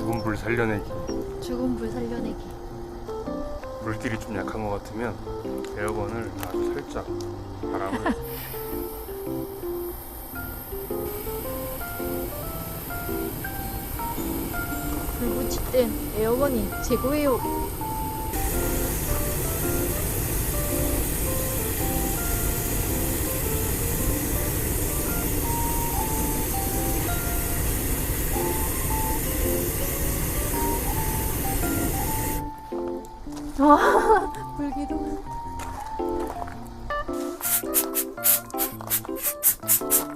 죽은 불 살려내기. 죽은 불 살려내기. 물길이 좀 약한 것 같으면 에어건을 아주 살짝 바람을 불 붙일 땐 에어건이 최고예요. 와, 불기둥.